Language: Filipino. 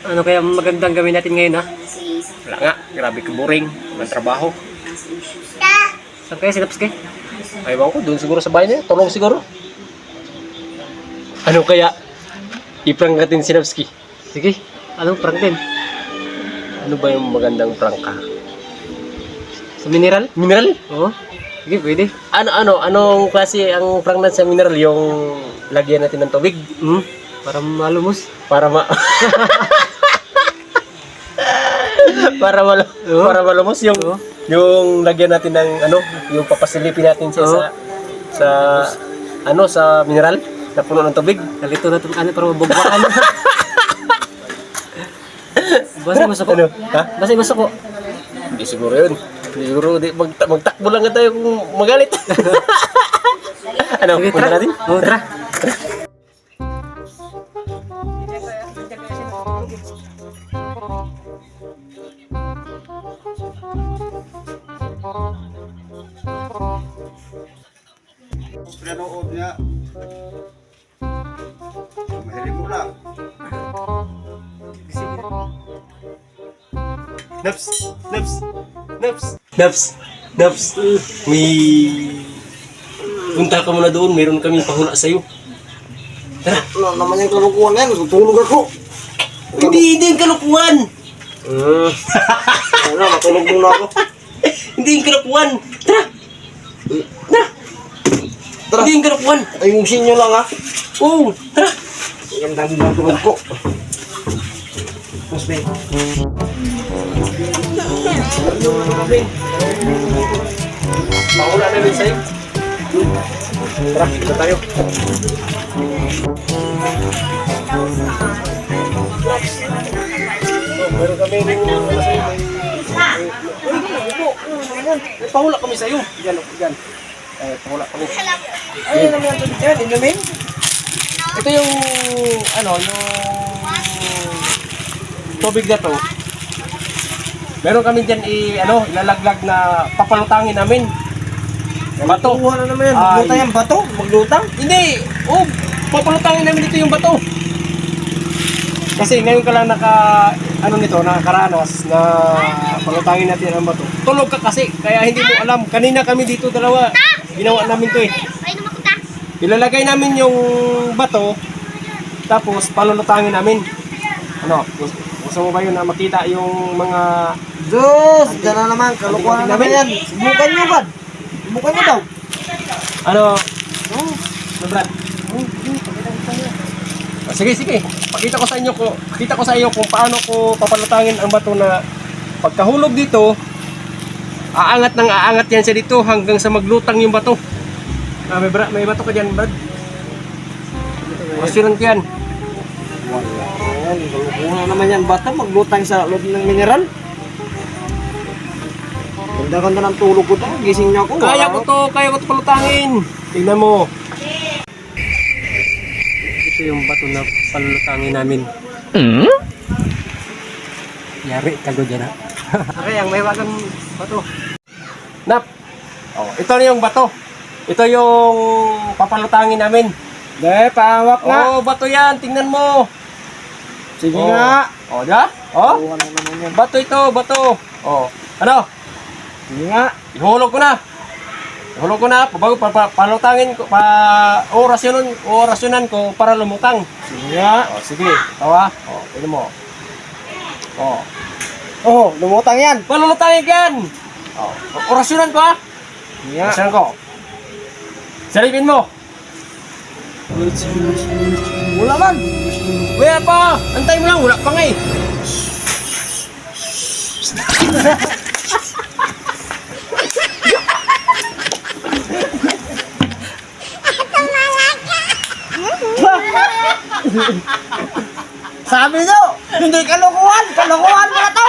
Ano kaya magandang gawin natin ngayon, ha? Wala nga, grabe ka boring. Walang trabaho. Saan kaya sinaps kay? Ayaw ko, doon siguro sa bahay niya. Tulong siguro. Ano kaya? I-prank natin si Napski. Sige, anong prank din? Ano ba yung magandang prank ka? Sa mineral? Mineral? Oo. Sige, pwede. Anong klase ang prank natin sa mineral? Yung lagyan natin ng tubig? Para malumos. Para para malumos yung lagyan natin ng yung papasilipin natin siya sa mineral na puno ng tubig. Kalito na para mabugbakan. Basta gusto ko. Ha? Basta gusto ko. Hindi siguro yun. Hindi siguro. Magtakbo lang tayo kung magalit. Ano? Punta natin? Oo, tara. Pinanood niya. Mahilig mo lang. Naps. Punta ka muna doon. Meron kaming pahula sa'yo. Tara. Wala naman yung kalukuhan yan. Tutulog ako. Hindi yung kalukuhan. Ano, matulog muna ako. Hindi yung kalukuhan. Tara. Hindi yung kalukuhan. Ayusin nyo lang ha. Oo, tara. Ang dami ng tulog ko. Mas may. Pahula namin sa'yo. Tara, kita tayo. Meron kami rin pahula kami sa'yo. Diyan. Pahula kami. Ay, naman yung tulog yan. Inumin. Ito yung tubig na to. Meron kami dyan ilalaglag na papalutangin namin. Bato. Kuha na naman yan. Maglutang yan. Bato? Maglutang? Hindi. Papalutangin namin dito yung bato. Kasi ngayon ka lang nakakaranas na palutangin natin ang bato. Tulog ka kasi, kaya hindi mo alam. Kanina kami dito dalawa. Ginawa namin to eh. Ilalagay namin yung bato, tapos palulutangin namin. Gusto mo ba yun na makita yung mga... Diyos! Diyan na naman. Kalukuhan na naman yan. Subukan nyo ba? Subukan nyo daw. Brad? Sige. Pakita ko sa inyo kung paano ko papalutangin ang bato na pagkahulog dito, aangat yan siya dito hanggang sa maglutang yung bato. May bato ka dyan, Brad? Assurance yan. Kalukuhan naman yan. Bato maglutang sa loob ng mineral. Ganda-ganda ng tulog ko to. Gising niya ako. Kaya ko to palutangin. Tingnan mo. Ito yung bato na palutangin namin. Yari, kago dyan ha. Okay, ang may wagang bato. Nap. Ito na yung bato. Ito yung papalutangin namin. Pahawak nga. Bato yan. Tingnan mo. Sige nga. Diba? Kalukuhan na naman yan. Bato ito, bato. Ano? Sige nga. Ihulog ko na. Bago palutangin ko, orasyonan ko para lumutang. Sige nga. Sige. Tawa. Pwede mo. Lumutang yan. Palulutangin yan. Orasyonan ko ha. Sige nga. Orasyonan ko. Salipin mo. Wala man. Wala pa. Antay mo lang. Wala pa nga eh. Sabi nyo, hindi kalukuhan. Kalukuhan mo na to.